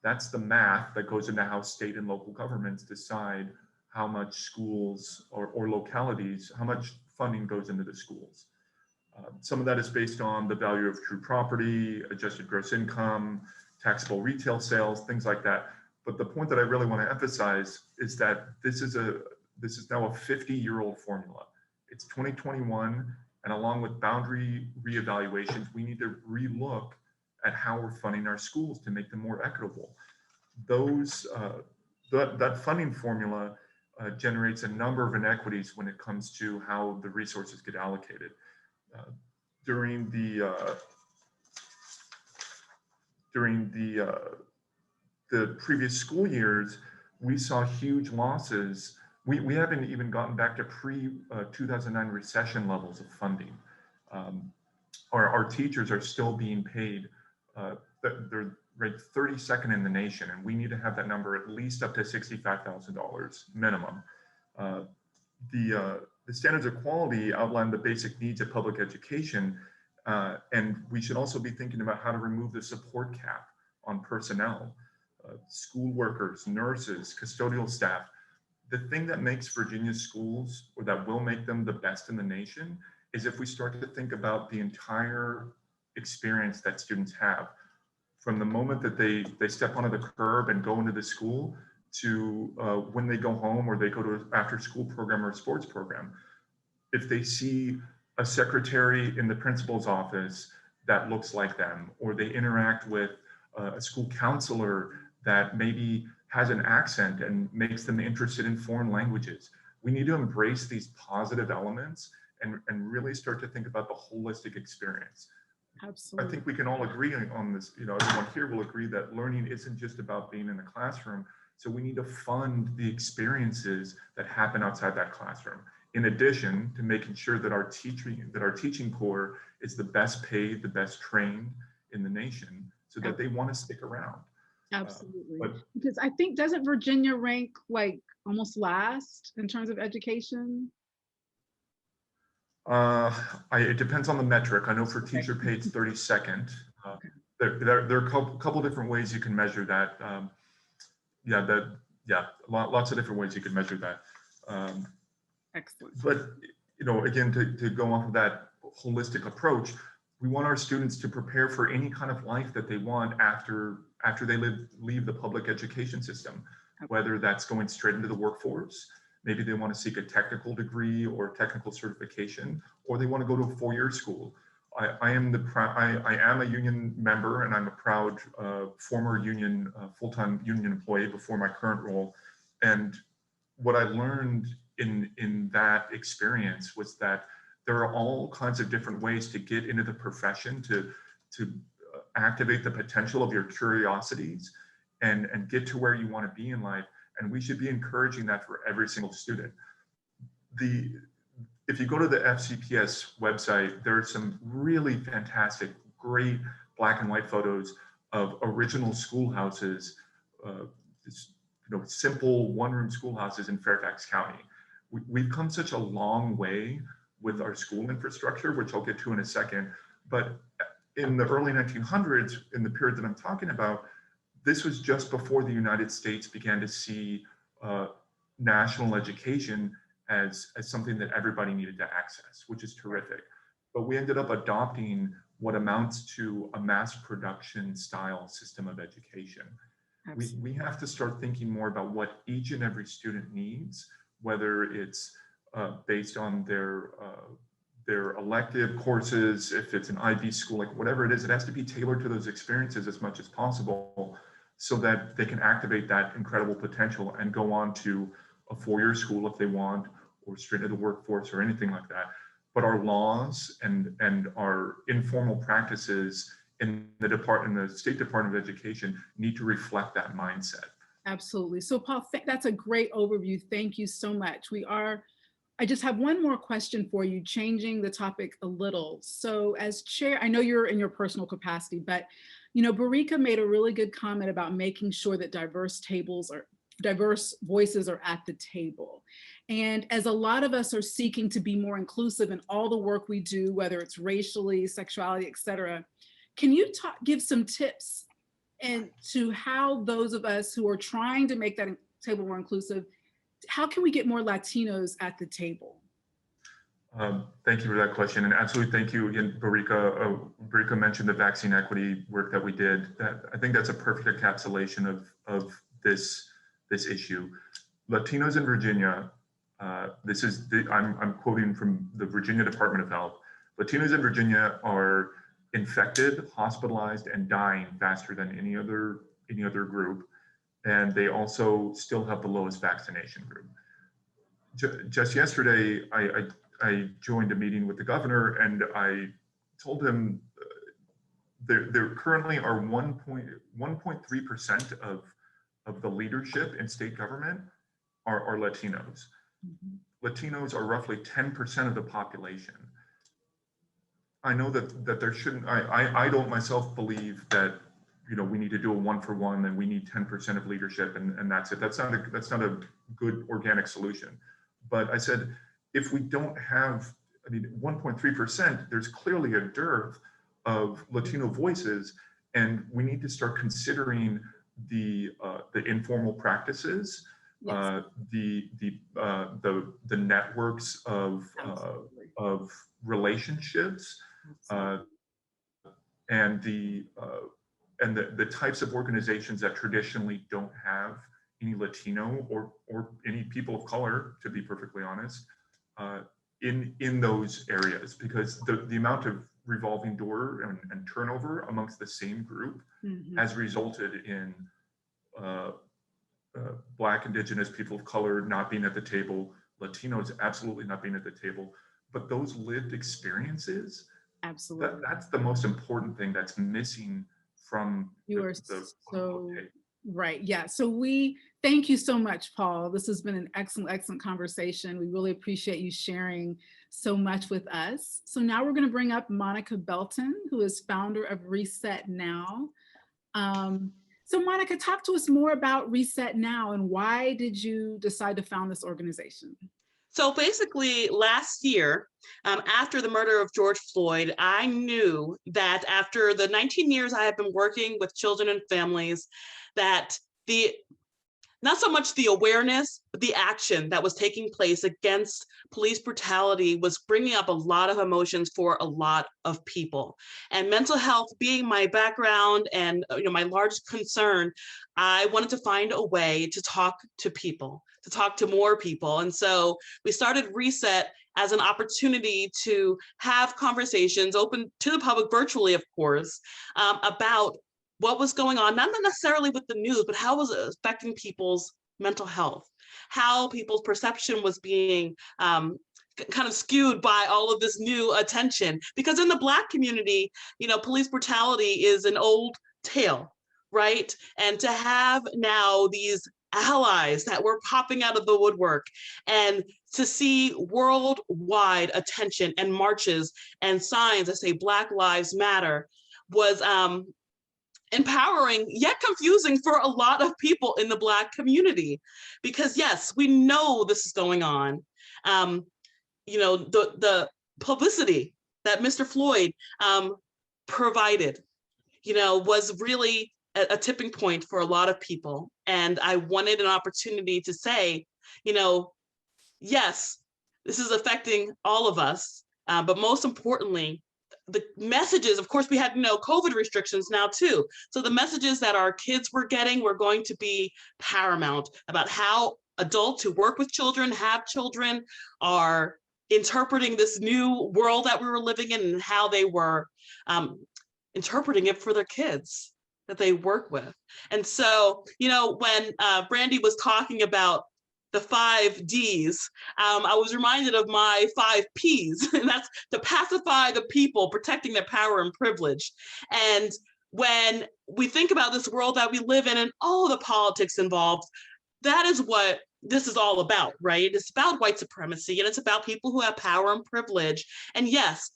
That's the math that goes into how state and local governments decide how much schools or localities, how much funding goes into the schools. Some of that is based on the value of true property, adjusted gross income, taxable retail sales, things like that. But the point that I really want to emphasize is that this is now a 50-year-old formula. It's 2021, and along with boundary reevaluations, we need to relook at how we're funding our schools to make them more equitable. That funding formula generates a number of inequities when it comes to how the resources get allocated. During the previous school years, we saw huge losses. We haven't even gotten back to pre-2009 recession levels of funding. Our teachers are still being paid. They're ranked 32nd in the nation, and we need to have that number at least up to $65,000 minimum. the standards of quality outline the basic needs of public education, and we should also be thinking about how to remove the support cap on personnel, school workers, nurses, custodial staff. The thing that makes Virginia's schools, or that will make them the best in the nation, is if we start to think about the entire experience that students have, from the moment that they step onto the curb and go into the school to when they go home or they go to an after school program or a sports program. If they see a secretary in the principal's office that looks like them, or they interact with a school counselor that maybe has an accent and makes them interested in foreign languages, we need to embrace these positive elements and really start to think about the holistic experience. Absolutely. I think we can all agree on this, everyone here will agree that learning isn't just about being in the classroom. So we need to fund the experiences that happen outside that classroom, in addition to making sure that our teaching corps is the best paid, the best trained in the nation, so that they want to stick around. Absolutely. Because I think, doesn't Virginia rank like almost last in terms of education? It depends on the metric. I know for teacher pay, it's 32nd. There are a couple different ways you can measure that. Lots of different ways you can measure that. Excellent. But again, to go off of that holistic approach, we want our students to prepare for any kind of life that they want after they leave the public education system, whether that's going straight into the workforce. Maybe they want to seek a technical degree or technical certification, or they want to go to a four-year school. I am a union member, and I'm a proud former union, full-time union employee before my current role. And what I learned in that experience was that there are all kinds of different ways to get into the profession, to activate the potential of your curiosities and get to where you want to be in life. And we should be encouraging that for every single student. If you go to the FCPS website, there are some really fantastic, great black and white photos of original schoolhouses, simple one-room schoolhouses in Fairfax County. We've come such a long way with our school infrastructure, which I'll get to in a second. But in the early 1900s, in the period that I'm talking about, this was just before the United States began to see national education as something that everybody needed to access, which is terrific. But we ended up adopting what amounts to a mass production style system of education. We have to start thinking more about what each and every student needs, whether it's based on their elective courses, if it's an IB school, like whatever it is, it has to be tailored to those experiences as much as possible, so that they can activate that incredible potential and go on to a four-year school if they want, or straight into the workforce or anything like that. But our laws and our informal practices in the State Department of Education need to reflect that mindset. Absolutely. So Paul, that's a great overview. Thank you so much. I just have one more question for you, changing the topic a little. So as chair, I know you're in your personal capacity, but Barika made a really good comment about making sure that diverse voices are at the table. And as a lot of us are seeking to be more inclusive in all the work we do, whether it's racially, sexuality, et cetera, can you give some tips and to how those of us who are trying to make that table more inclusive, how can we get more Latinos at the table? Thank you for that question. And absolutely, thank you again, Barika. Barika mentioned the vaccine equity work that we did. I think that's a perfect encapsulation of this issue. Latinos in Virginia, I'm quoting from the Virginia Department of Health. Latinos in Virginia are infected, hospitalized, and dying faster than any other group. And they also still have the lowest vaccination group. Just yesterday, I joined a meeting with the governor, and I told him there currently are 1.3% of the leadership in state government are Latinos. Mm-hmm. Latinos are roughly 10% of the population. I know that there shouldn't, I don't myself believe that, we need to do a 1-for-1 and we need 10% of leadership and that's it. That's not a good organic solution. But I said, if we don't have, 1.3%, there's clearly a dearth of Latino voices, and we need to start considering the informal practices, Yes. the networks of relationships, and the types of organizations that traditionally don't have any Latino or any people of color, to be perfectly honest, in those areas, because the amount of revolving door and turnover amongst the same group has resulted in Black, Indigenous, people of color not being at the table, Latinos absolutely not being at the table. But those lived experiences, Absolutely. that's the most important thing that's missing from You are the so right. Yeah. So we thank you so much, Paul. This has been an excellent conversation. We really appreciate you sharing so much with us. So now we're going to bring up Monica Belton, who is founder of Reset Now. So Monica, talk to us more about Reset Now and why did you decide to found this organization? So basically last year, after the murder of George Floyd, I knew that after the 19 years I have been working with children and families, that not so much the awareness, but the action that was taking place against police brutality was bringing up a lot of emotions for a lot of people. And mental health being my background and my largest concern, I wanted to find a way to talk to people, to talk to more people. And so we started Reset as an opportunity to have conversations open to the public virtually, of course, about what was going on, not necessarily with the news, but how was it affecting people's mental health, how people's perception was being kind of skewed by all of this new attention. Because in the Black community, police brutality is an old tale, right? And to have now these allies that were popping out of the woodwork and to see worldwide attention and marches and signs that say Black Lives Matter was empowering yet confusing for a lot of people in the Black community, because yes, we know this is going on. The publicity that Mr. Floyd provided, was really a tipping point for a lot of people. And I wanted an opportunity to say, yes, this is affecting all of us, but most importantly, the messages, of course, we had, COVID restrictions now too. So the messages that our kids were getting were going to be paramount about how adults who work with children, have children, are interpreting this new world that we were living in and how they were interpreting it for their kids that they work with. And so, when Brandy was talking about the 5 Ds, I was reminded of my 5 Ps, and that's to pacify the people, protecting their power and privilege. And when we think about this world that we live in and all the politics involved, that is what this is all about, right? It's about white supremacy, and it's about people who have power and privilege. And yes,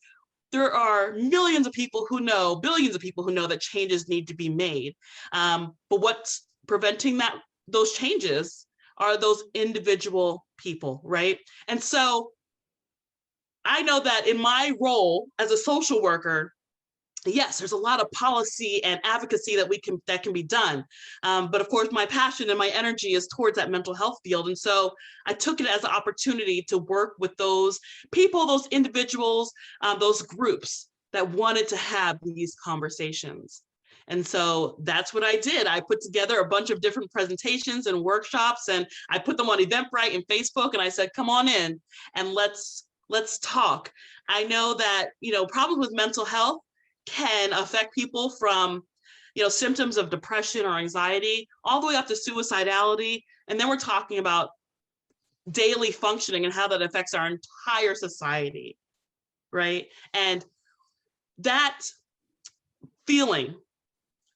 there are millions of people who know, billions of people who know that changes need to be made. But what's preventing those changes are those individual people, right? And so I know that in my role as a social worker, yes, there's a lot of policy and advocacy that can be done. But of course, my passion and my energy is towards that mental health field. And so I took it as an opportunity to work with those people, those individuals, those groups that wanted to have these conversations. And so that's what I did. I put together a bunch of different presentations and workshops, and I put them on Eventbrite and Facebook, and I said, come on in and let's talk. I know that, problems with mental health can affect people from, symptoms of depression or anxiety, all the way up to suicidality. And then we're talking about daily functioning and how that affects our entire society, right? And that feeling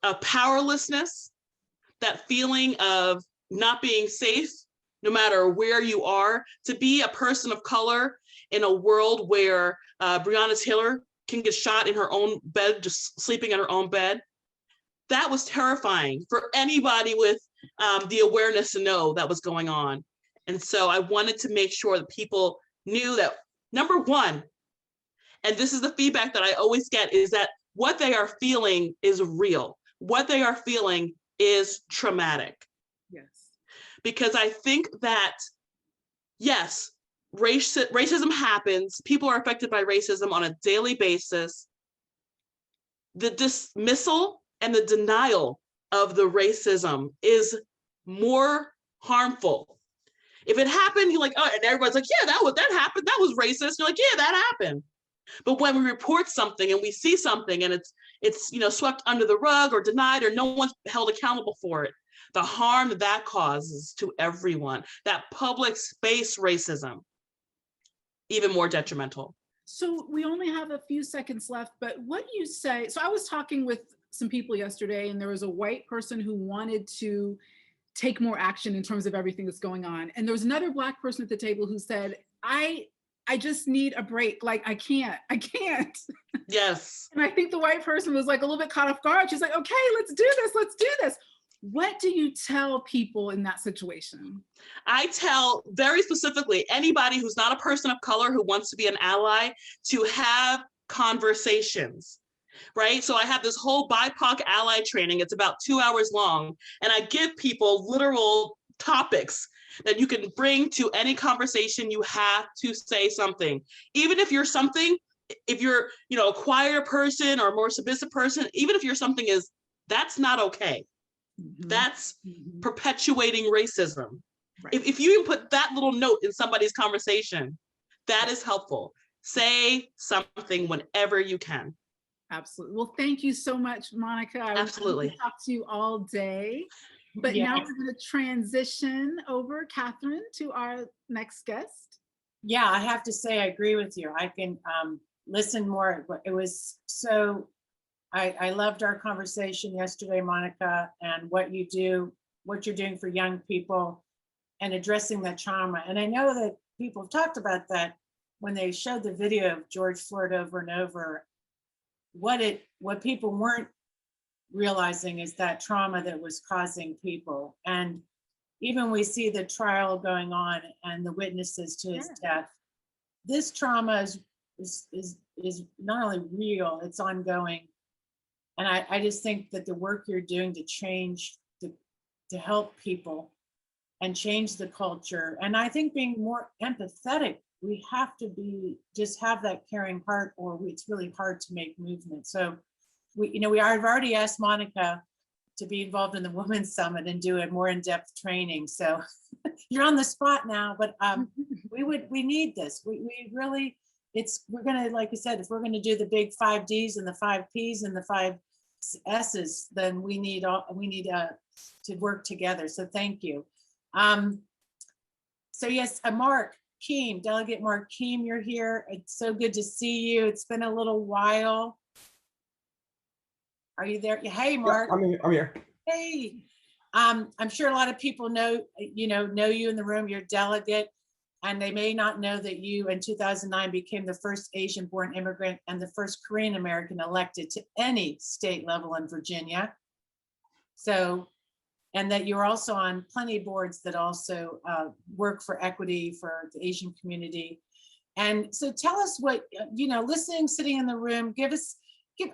of powerlessness, that feeling of not being safe, no matter where you are, to be a person of color in a world where Breonna Taylor can get shot in her own bed, just sleeping in her own bed. That was terrifying for anybody with the awareness to know that was going on. And so I wanted to make sure that people knew that, number one, and this is the feedback that I always get, is that what they are feeling is real. What they are feeling is traumatic. Yes. Because I think that, yes, racism happens. People are affected by racism on a daily basis. The dismissal and the denial of the racism is more harmful. If it happened, you're like, oh, and everybody's like, yeah, that happened. That was racist. You're like, yeah, that happened. But when we report something and we see something and it's swept under the rug or denied or no one's held accountable for it, the harm that causes to everyone, that public space racism, even more detrimental. So we only have a few seconds left, but what do you say? So I was talking with some people yesterday, and there was a white person who wanted to take more action in terms of everything that's going on. And there was another Black person at the table who said, I just need a break. Like, I can't. Yes. And I think the white person was like a little bit caught off guard. She's like, okay, let's do this. What do you tell people in that situation? I tell very specifically anybody who's not a person of color who wants to be an ally to have conversations, right? So I have this whole BIPOC ally training. It's about 2 hours long. And I give people literal topics that you can bring to any conversation. You have to say something. Even if you're something, if you're, a quieter person or a more submissive person, even if you're something that's not okay. Mm-hmm. That's perpetuating racism. Right. If you even put that little note in somebody's conversation, that is helpful. Say something whenever you can. Absolutely. Well, thank you so much, Monica. I Absolutely. talk to you all day. But Yes. now we're going to transition over, Catherine, to our next guest. Yeah, I have to say, I agree with you. I can listen more. It was so, I loved our conversation yesterday, Monica, and what you're doing for young people and addressing that trauma. And I know that people have talked about that when they showed the video of George Floyd over and over. What people weren't realizing is that trauma that was causing people. And even we see the trial going on and the witnesses to his death. This trauma is not only real, it's ongoing. And I just think that the work you're doing to change, to help people and change the culture. And I think being more empathetic, we have to just have that caring heart, or it's really hard to make movement. So I've already asked Monica to be involved in the Women's Summit and do a more in-depth training. So you're on the spot now, but we need this. We really, we're gonna, like I said, if we're gonna do the big 5 Ds and the 5 Ps and the 5 S's, then we need to work together. So thank you. So yes, Mark Keem, Delegate Mark Keem, you're here. It's so good to see you. It's been a little while. Are you there? Hey, Mark. Yeah, I'm here. Hey. I'm sure a lot of people know you in the room. You're a delegate, and they may not know that you in 2009 became the first Asian-born immigrant and the first Korean American elected to any state level in Virginia. So, and that you're also on plenty of boards that also work for equity for the Asian community. And so tell us what, listening, sitting in the room,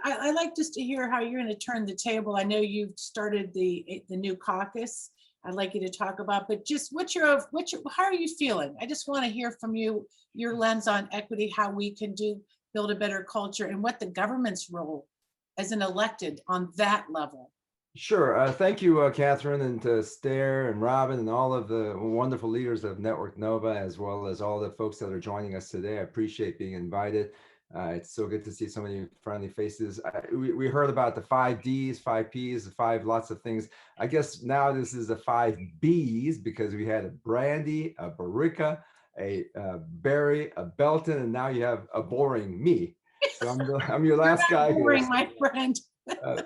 I like just to hear how you're going to turn the table. I know you've started the new caucus. I'd like you to talk about, but just how are you feeling? I just want to hear from you, your lens on equity, how we can build a better culture, and what the government's role as an elected on that level. Sure. Thank you, Catherine, and to Stair and Robin and all of the wonderful leaders of Network Nova, as well as all the folks that are joining us today. I appreciate being invited. It's so good to see so many friendly faces. We heard about the 5 Ds, 5 Ps, 5 lots of things. I guess now this is the 5 Bs, because we had a Brandy, a Barika, a Barry, a Belton, and now you have a boring me. So I'm your last guy here. Boring, my friend.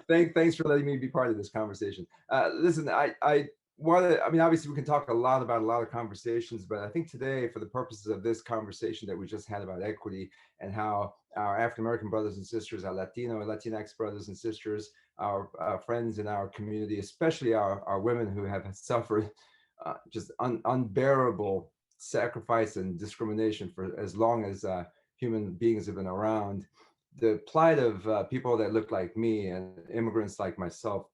Thanks for letting me be part of this conversation. Listen, obviously we can talk a lot about a lot of conversations, but I think today, for the purposes of this conversation that we just had about equity and how our African-American brothers and sisters, our Latino and Latinx brothers and sisters, our friends in our community, especially our women who have suffered just unbearable sacrifice and discrimination for as long as human beings have been around. The plight of people that look like me and immigrants like myself,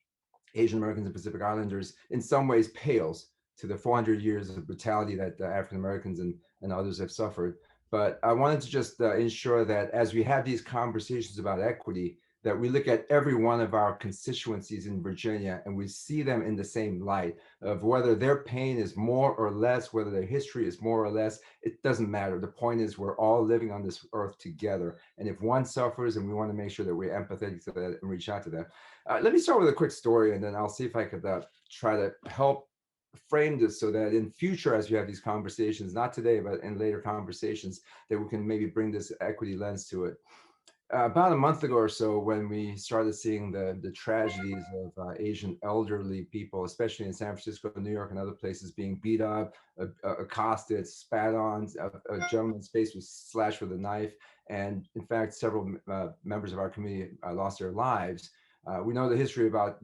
Asian Americans and Pacific Islanders, in some ways pales to the 400 years of brutality that African Americans and others have suffered. But I wanted to just ensure that as we have these conversations about equity, that we look at every one of our constituencies in Virginia and we see them in the same light of whether their pain is more or less, whether their history is more or less, it doesn't matter. The point is we're all living on this earth together. And if one suffers, and we want to make sure that we're empathetic to that and reach out to them. Let me start with a quick story, and then I'll see if I could try to help frame this so that in future, as we have these conversations, not today, but in later conversations, that we can maybe bring this equity lens to it. About a month ago or so, when we started seeing the tragedies of Asian elderly people, especially in San Francisco, New York, and other places, being beat up, accosted, spat on, a gentleman's face was slashed with a knife, and in fact, several members of our community lost their lives. We know the history about,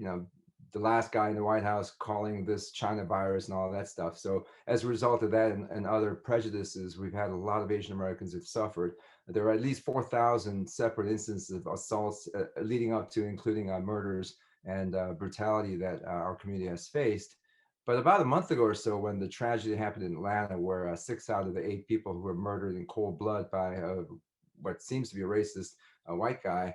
the last guy in the White House calling this China virus and all that stuff. So as a result of that and other prejudices, we've had a lot of Asian Americans who've suffered. There are at least 4,000 separate instances of assaults leading up to, including murders and brutality that our community has faced. But about a month ago or so, when the tragedy happened in Atlanta, where 6 out of the 8 people who were murdered in cold blood by what seems to be a racist white guy,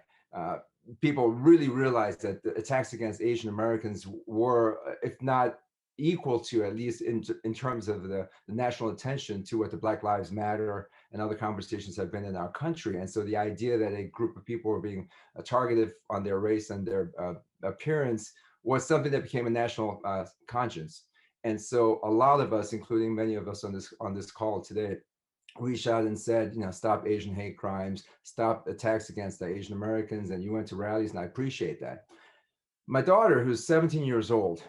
people really realized that the attacks against Asian Americans were, if not equal to, at least in terms of the national attention to what the Black Lives Matter and other conversations have been in our country. And so the idea that a group of people were being targeted on their race and their appearance was something that became a national conscience. And so a lot of us, including many of us on this call today, reached out and said, stop Asian hate crimes, stop attacks against the Asian Americans, and you went to rallies, and I appreciate that. My daughter, who's 17 years old,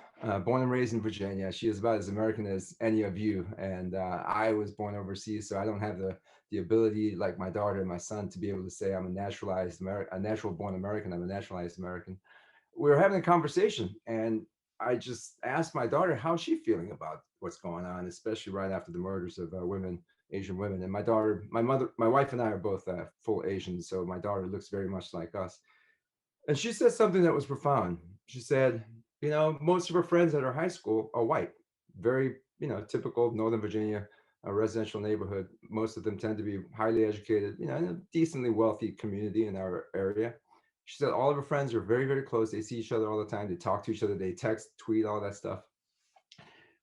born and raised in Virginia, she is about as American as any of you, and I was born overseas, so I don't have the ability, like my daughter and my son, to be able to say I'm a naturalized American, a natural-born American, I'm a naturalized American. We were having a conversation, and I just asked my daughter how she's feeling about what's going on, especially right after the murders of Asian women. And my daughter, my wife and I are both full Asian, so my daughter looks very much like us. And she said something that was profound. She said, most of her friends at her high school are white, very, typical Northern Virginia residential neighborhood. Most of them tend to be highly educated, in a decently wealthy community in our area. She said all of her friends are very, very close. They see each other all the time. They talk to each other. They text, tweet, all that stuff.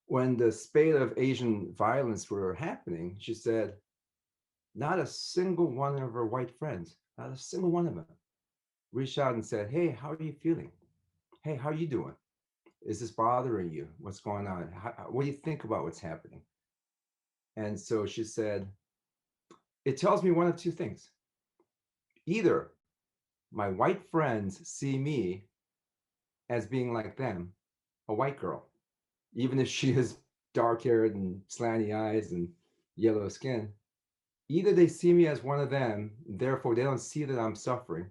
When the spate of Asian violence were happening, she said, not a single one of her white friends, not a single one of them, reached out and said, hey, how are you feeling? Hey, how are you doing? Is this bothering you? What's going on? What do you think about what's happening? And so she said, it tells me one of two things. Either my white friends see me as being like them, a white girl, even if she is dark-haired and slanty eyes and yellow skin. Either they see me as one of them, therefore they don't see that I'm suffering,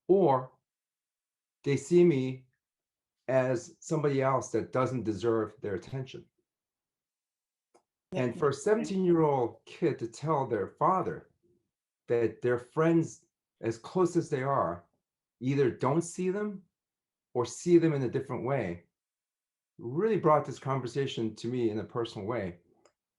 or they see me as somebody else that doesn't deserve their attention. And for a 17-year-old kid to tell their father that their friends, as close as they are, either don't see them or see them in a different way, really brought this conversation to me in a personal way.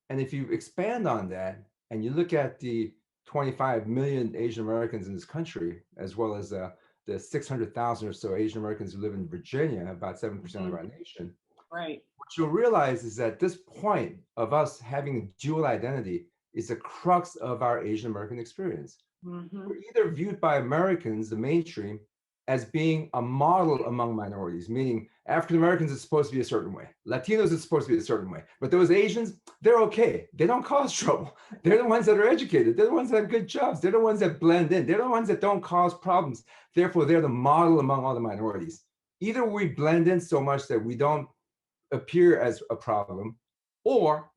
And if you expand on that and you look at the 25 million Asian Americans in this country, as well as the 600,000 or so Asian Americans who live in Virginia, about 7% of our nation. Right. What you'll realize is that this point of us having dual identity is the crux of our Asian American experience. We're either viewed by Americans, the mainstream, as being a model among minorities, meaning African Americans is supposed to be a certain way, Latinos is supposed to be a certain way, but those Asians, they're okay. They don't cause trouble. They're the ones that are educated. They're the ones that have good jobs. They're the ones that blend in. They're the ones that don't cause problems. Therefore, they're the model among all the minorities. Either we blend in so much that we don't appear as a problem, or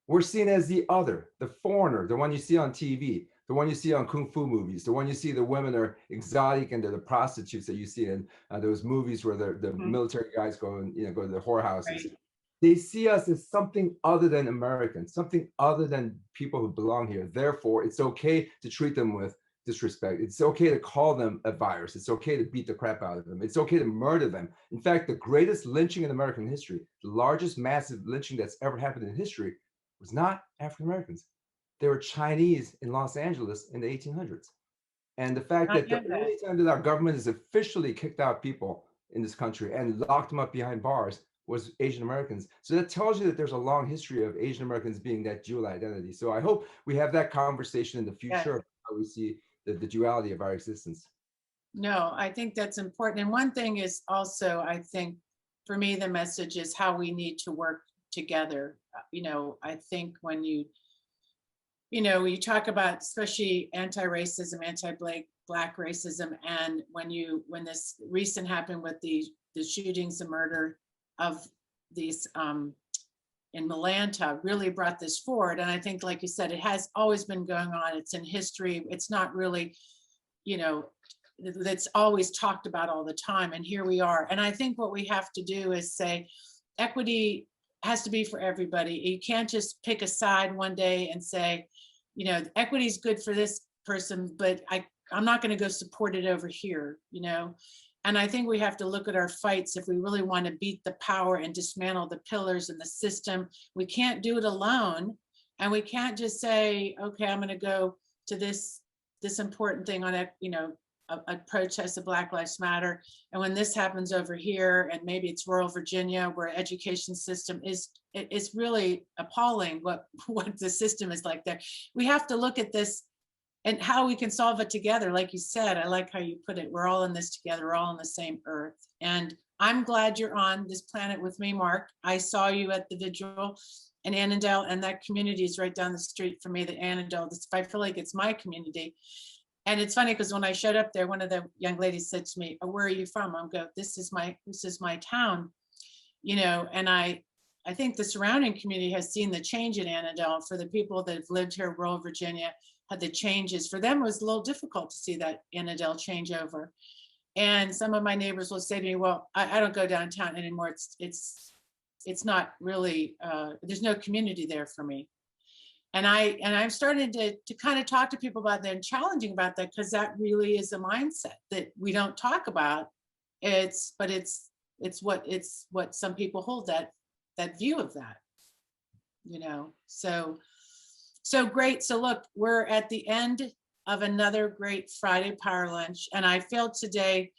we're seen as the other, the foreigner, the one you see on TV, the one you see on kung fu movies, the one you see the women are exotic and they're the prostitutes that you see in those movies where the military guys go and go to the whorehouses. Right. They see us as something other than Americans, something other than people who belong here. Therefore, it's okay to treat them with disrespect. It's okay to call them a virus. It's okay to beat the crap out of them. It's okay to murder them. In fact, the greatest lynching in American history, the largest massive lynching that's ever happened in history, was not African Americans. They were Chinese in Los Angeles in the 1800s. And the fact that the only time that our government has officially kicked out people in this country and locked them up behind bars was Asian Americans. So that tells you that there's a long history of Asian Americans being that dual identity. So I hope we have that conversation in the future of how we see the duality of our existence. No, I think that's important. And one thing is also, I think for me, the message is how we need to work together. I think when you talk about especially anti-racism, anti-Black racism, and when this recent happened with the shootings and murder of these in Malanta really brought this forward. And I think, like you said, it has always been going on. It's in history. It's not really, that's always talked about all the time. And here we are. And I think what we have to do is say equity has to be for everybody. You can't just pick a side one day and say, equity is good for this person, but I'm not going to go support it over here, And I think we have to look at our fights if we really want to beat the power and dismantle the pillars in the system. We can't do it alone. And we can't just say, okay, I'm going to go to this important thing on a protest of Black Lives Matter. And when this happens over here, and maybe it's rural Virginia, where education system it's really appalling what the system is like there. We have to look at this and how we can solve it together. Like you said, I like how you put it. We're all in this together. We're all on the same earth. And I'm glad you're on this planet with me, Mark. I saw you at the vigil in Annandale, and that community is right down the street from me, the Annandale. I feel like it's my community. And it's funny because when I showed up there, one of the young ladies said to me, "Oh, where are you from?" I'm go, this is my town, and I think the surrounding community has seen the change in Annandale. For the people that have lived here, rural Virginia, had the changes. For them, it was a little difficult to see that Annandale change over. And some of my neighbors will say to me, "Well, I don't go downtown anymore. It's not really, there's no community there for me." And I'm starting to kind of talk to people about that and challenging about that, because that really is a mindset that we don't talk about. It's what some people hold, that view of that, so great. So look, we're at the end of another great Friday Power Lunch. And I feel today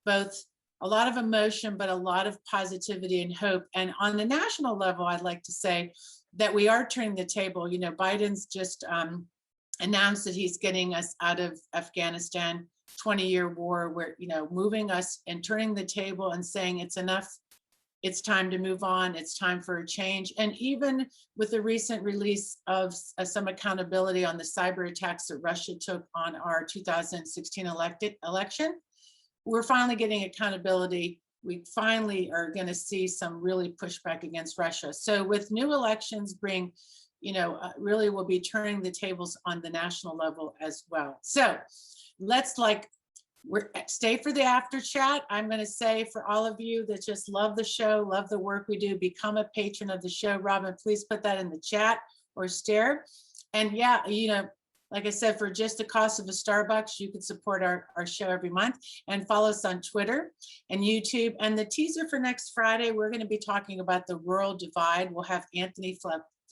both a lot of emotion, but a lot of positivity and hope. And on the national level, I'd like to say that we are turning the table. Biden's just announced that he's getting us out of Afghanistan, 20-year war, where, moving us and turning the table and saying it's enough. It's time to move on. It's time for a change. And even with the recent release of some accountability on the cyber attacks that Russia took on our 2016 election, we're finally getting accountability. We finally are going to see some really pushback against Russia. So with new elections really we'll be turning the tables on the national level as well. So let's stay for the after chat. I'm going to say for all of you that just love the show, love the work we do, become a patron of the show. Robin, please put that in the chat or stare. And yeah, like I said, for just the cost of a Starbucks, you can support our show every month, and follow us on Twitter and YouTube. And the teaser for next Friday, we're going to be talking about the rural divide. We'll have Anthony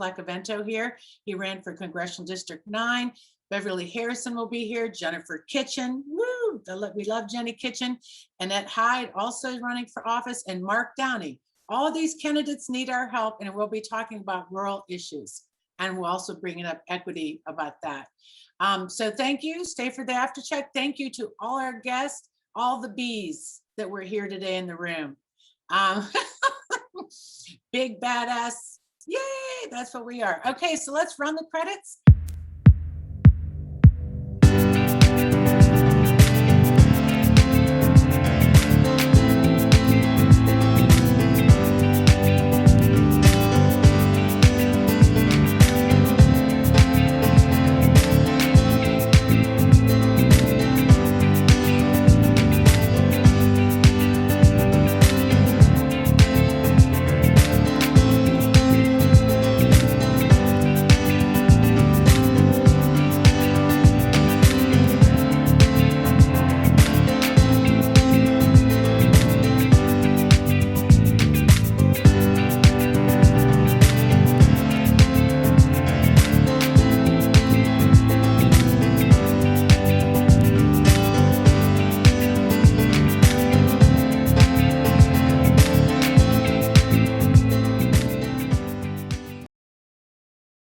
Flaccavento here. He ran for Congressional District 9. Beverly Harrison will be here. Jennifer Kitchen, woo! We love Jenny Kitchen. Annette Hyde also running for office, and Mark Downey. All these candidates need our help, and we'll be talking about rural issues. And we'll also bring up equity about that. So thank you. Stay for the after check. Thank you to all our guests, all the bees that were here today in the room. Big badass. Yay, that's what we are. Okay, so let's run the credits.